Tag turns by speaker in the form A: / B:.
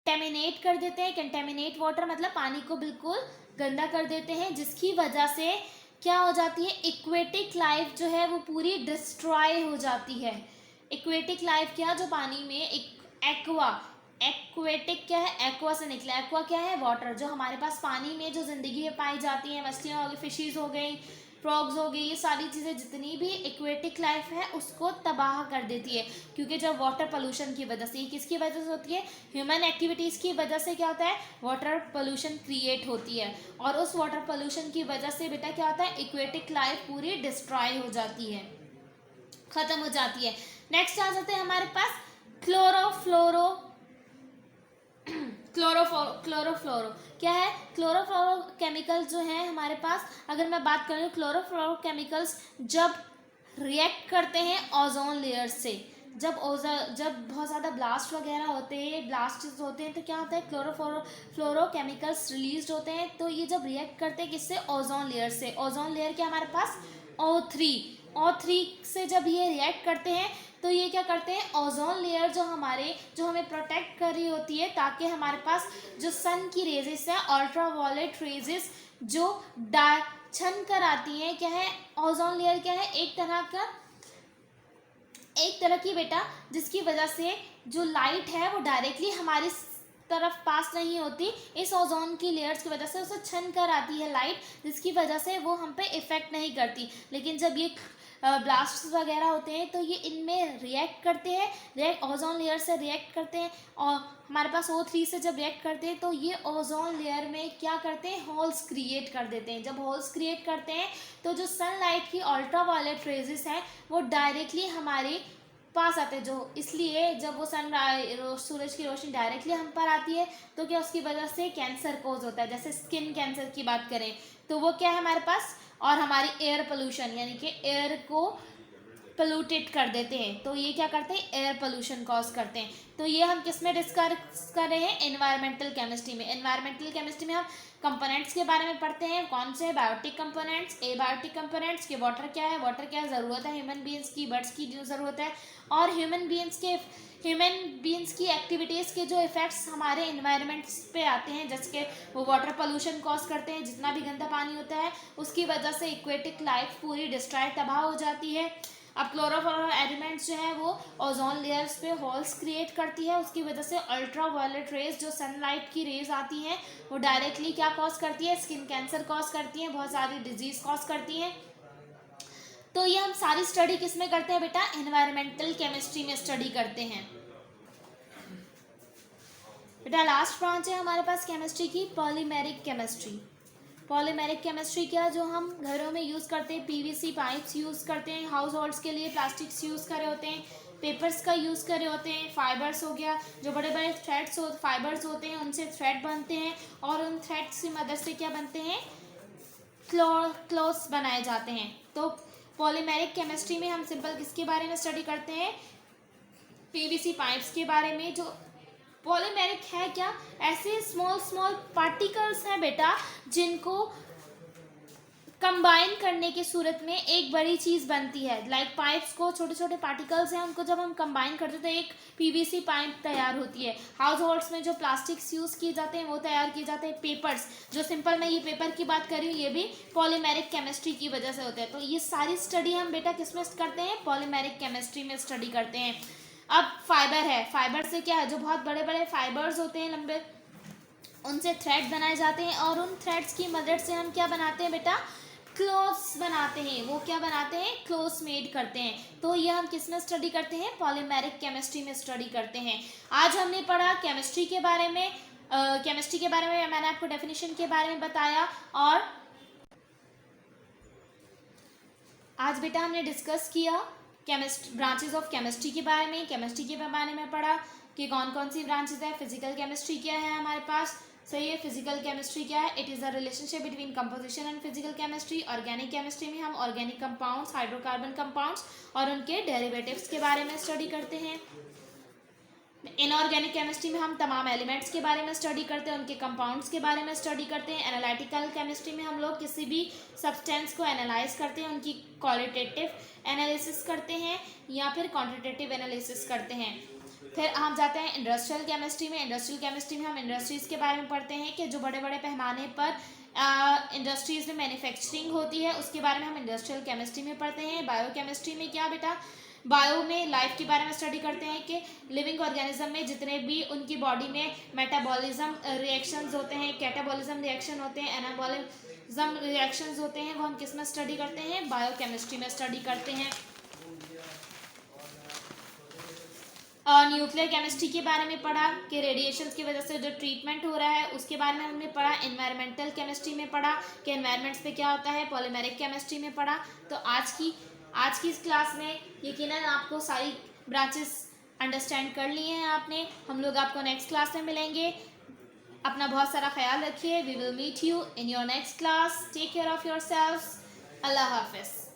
A: Contaminate कर देते हैं। कंटेमिनेट वाटर मतलब पानी को बिल्कुल गंदा कर देते हैं, जिसकी वजह से क्या हो जाती है, एक्वेटिक लाइफ जो है वो पूरी डिस्ट्रॉय हो जाती है। एक्वेटिक लाइफ क्या, जो पानी में एक्वा, एक्वेटिक क्या है, एक्वा से निकला। एक्वा क्या है, वाटर। जो हमारे पास पानी में जो जिंदगी पाई जाती है, मछलियाँ हो गई, फिशीज हो गई, फ्रॉग्स हो गई, ये सारी चीज़ें जितनी भी एक्वेटिक लाइफ है उसको तबाह कर देती है। क्योंकि जब वाटर पोल्यूशन की वजह से, किसकी वजह से होती है, ह्यूमन एक्टिविटीज़ की वजह से क्या होता है, वाटर पोल्यूशन क्रिएट होती है। और उस वाटर पोल्यूशन की वजह से बेटा क्या होता है, एक्वेटिक लाइफ पूरी डिस्ट्रॉय हो जाती है, खत्म हो जाती है। नेक्स्ट आ जाते हैं हमारे पास क्लोरोफ्लोरो क्लोरोफ्लोरो क्या है, क्लोरोफ्लोरो केमिकल जो है हमारे पास, अगर मैं बात करूँ क्लोरोफ्लोरो केमिकल्स जब रिएक्ट करते हैं ओजोन लेयर से, जब बहुत ज़्यादा ब्लास्ट वगैरह होते हैं, ब्लास्ट होते हैं, तो क्या होता है, क्लोरोफ्लोरो केमिकल्स रिलीज होते हैं। तो ये जब रिएक्ट करते हैं किससे, ओजोन लेयर से। ओजोन लेयर के हमारे पास O3 से जब ये रिएक्ट करते हैं तो ये क्या करते हैं, ओजोन लेयर जो हमें प्रोटेक्ट कर रही होती है, ताकि हमारे पास जो सन की रेजेस है, अल्ट्रावायलेट रेजेस जो छन कर आती हैं, क्या है, ओजोन लेयर क्या है, एक तरह की बेटा, जिसकी वजह से जो लाइट है वो डायरेक्टली हमारी तरफ पास नहीं होती, इस ओजोन की लेयर्स की वजह से उसे छन कर आती है लाइट, जिसकी वजह से वो हम पे इफेक्ट नहीं करती। लेकिन जब ये ब्लास्ट वगैरह होते हैं तो ये इनमें रिएक्ट करते हैं, ओजोन लेयर से रिएक्ट करते हैं, और हमारे पास O3 से जब रिएक्ट करते हैं तो ये ओजोन लेयर में क्या करते हैं, होल्स क्रिएट कर देते हैं। जब होल्स क्रिएट करते हैं तो जो सनलाइट की अल्ट्रावायलेट रेजेस हैं वो डायरेक्टली हमारे पास आते हैं, जो इसलिए जब वो सूरज की रोशनी डायरेक्टली हम पर आती है तो क्या उसकी वजह से कैंसर कोज होता है। जैसे स्किन कैंसर की बात करें तो वो क्या है हमारे पास, और हमारी एयर पोल्यूशन यानी कि एयर को पोल्यूटेड कर देते हैं, तो ये क्या करते हैं, एयर पोल्यूशन कॉज करते हैं। तो ये हम किस में डिस्कस कर रहे हैं, एनवायरमेंटल केमिस्ट्री में। एनवायरमेंटल केमिस्ट्री में हम कंपोनेंट्स के बारे में पढ़ते हैं, कौन से, बायोटिक कंपोनेंट्स, एबायोटिक कंपोनेंट्स, के वाटर क्या है, वाटर क्या ज़रूरत है ह्यूमन बीइंग्स की, बर्ड्स की जो ज़रूरत है, और ह्यूमन बीइंग्स की एक्टिविटीज़ के जो इफेक्ट्स हमारे इन्वायरमेंट्स पे आते हैं, जैसे कि वो वाटर पोल्यूशन कॉज करते हैं, जितना भी गंदा पानी होता है उसकी वजह से एक्वेटिक लाइफ पूरी डिस्ट्रॉय, तबाह हो जाती है। अब क्लोरोफ्लोरो एलिमेंट्स जो है वो ओजोन लेयर्स पे होल्स क्रिएट करती है, उसकी वजह से अल्ट्रावायलेट रेज, जो सनलाइट की रेज आती हैं वो डायरेक्टली क्या कॉज करती है, स्किन कैंसर कॉज करती हैं, बहुत सारी डिजीज कॉज करती हैं। तो ये हम सारी स्टडी किस में करते हैं बेटा, एनवायरमेंटल केमिस्ट्री में स्टडी करते हैं। बेटा लास्ट ब्रांच है हमारे पास केमिस्ट्री की, पॉलीमेरिक केमिस्ट्री। पॉलीमेरिक केमिस्ट्री क्या, जो हम घरों में यूज़ करते हैं, पीवीसी पाइप्स यूज़ करते हैं, हाउस होल्ड्स के लिए प्लास्टिक्स यूज़ करे होते हैं, पेपर्स का यूज़ करे होते हैं, फाइबर्स हो गया, जो बड़े बड़े थ्रेड्स फाइबर्स होते हैं उनसे थ्रेड बनते हैं, और उन थ्रेड्स की मदद से क्या बनते हैं, क्लोथ्स बनाए जाते हैं। तो पॉलीमेरिक केमिस्ट्री में हम सिंपल किसके बारे में स्टडी करते हैं, पीवीसी पाइप्स के बारे में। जो पॉलीमेरिक है क्या, ऐसे स्मॉल पार्टिकल्स हैं बेटा जिनको कंबाइन करने की सूरत में एक बड़ी चीज़ बनती है। लाइक पाइप्स को छोटे छोटे पार्टिकल्स हैं, उनको जब हम कंबाइन करते हैं तो एक पीवीसी पाइप तैयार होती है। हाउस होल्ड्स में जो प्लास्टिक्स यूज़ किए जाते हैं वो तैयार किए जाते हैं। पेपर्स, जो सिंपल मैं ये पेपर की बात कर रही हूँ, ये भी पॉलीमेरिक केमिस्ट्री की वजह से होते हैं। तो ये सारी स्टडी हम बेटा किस में करते हैं, पॉलीमेरिक केमिस्ट्री में स्टडी करते हैं। अब फाइबर है, फाइबर से क्या है, जो बहुत बड़े बड़े फाइबर्स होते हैं लंबे, उनसे थ्रेड बनाए जाते हैं, और उन थ्रेड्स की मदद से हम क्या बनाते हैं बेटा, क्लोथ्स बनाते हैं। वो क्या बनाते हैं, क्लोथ्स मेड करते हैं। तो ये हम किस में स्टडी करते हैं, पॉलीमेरिक केमिस्ट्री में स्टडी करते हैं। आज हमने पढ़ा केमिस्ट्री के बारे में, मैंने आपको डेफिनेशन के बारे में बताया, और आज बेटा हमने डिस्कस किया ब्रांचेस ऑफ केमिस्ट्री के बारे में, केमिस्ट्री के बारे में पढ़ा कि कौन कौन सी ब्रांचेस है। फिजिकल केमिस्ट्री क्या है हमारे पास, सही है, फिजिकल केमिस्ट्री क्या है, it is the relationship between composition and physical chemistry. Organic chemistry में हम ऑर्गेनिक कंपाउंड्स, हाइड्रोकार्बन कंपाउंड्स और उनके डेरिवेटिव्स के बारे में स्टडी करते हैं। इनऑर्गेनिक केमिस्ट्री में हम तमाम एलिमेंट्स के बारे में स्टडी करते हैं, उनके कंपाउंड्स के बारे में स्टडी करते हैं। एनालिटिकल केमिस्ट्री में हम लोग किसी भी सब्सटेंस को एनालाइज करते हैं, उनकी क्वालिटेटिव एनालिसिस करते हैं या फिर क्वांटिटेटिव एनालिसिस करते हैं। फिर हम जाते हैं इंडस्ट्रियल केमिस्ट्री में। इंडस्ट्रियल केमिस्ट्री में हम इंडस्ट्रीज़ के बारे में पढ़ते हैं कि जो बड़े बड़े पैमाने पर इंडस्ट्रीज़ में मैन्युफैक्चरिंग होती है, उसके बारे में हम इंडस्ट्रियल केमिस्ट्री में पढ़ते हैं। बायो केमिस्ट्री में क्या बेटा, बायो में लाइफ के बारे में स्टडी करते हैं कि लिविंग ऑर्गेनिज्म में जितने भी उनकी बॉडी में मेटाबॉलिज्म रिएक्शंस होते हैं, कैटाबॉलिज्म रिएक्शन होते हैं, एनाबॉलिज्म रिएक्शंस होते हैं, वो हम किस में स्टडी करते हैं, बायो केमिस्ट्री में स्टडी करते हैं। न्यूक्लियर केमिस्ट्री के बारे में पढ़ा कि रेडिएशन की वजह से जो ट्रीटमेंट हो रहा है उसके बारे में हमने पढ़ा। एनवायरमेंटल केमिस्ट्री में पढ़ा कि एनवायरमेंट्स पे क्या होता है। पॉलीमेरिक केमिस्ट्री में पढ़ा। तो आज की इस क्लास में यकीनन आपको सारी ब्रांचेस अंडरस्टैंड कर लिए हैं आपने। हम लोग आपको नेक्स्ट क्लास में मिलेंगे। अपना बहुत सारा ख्याल रखिए। We will meet you in your next class. Take care of yourself. अल्लाह हाफिज़।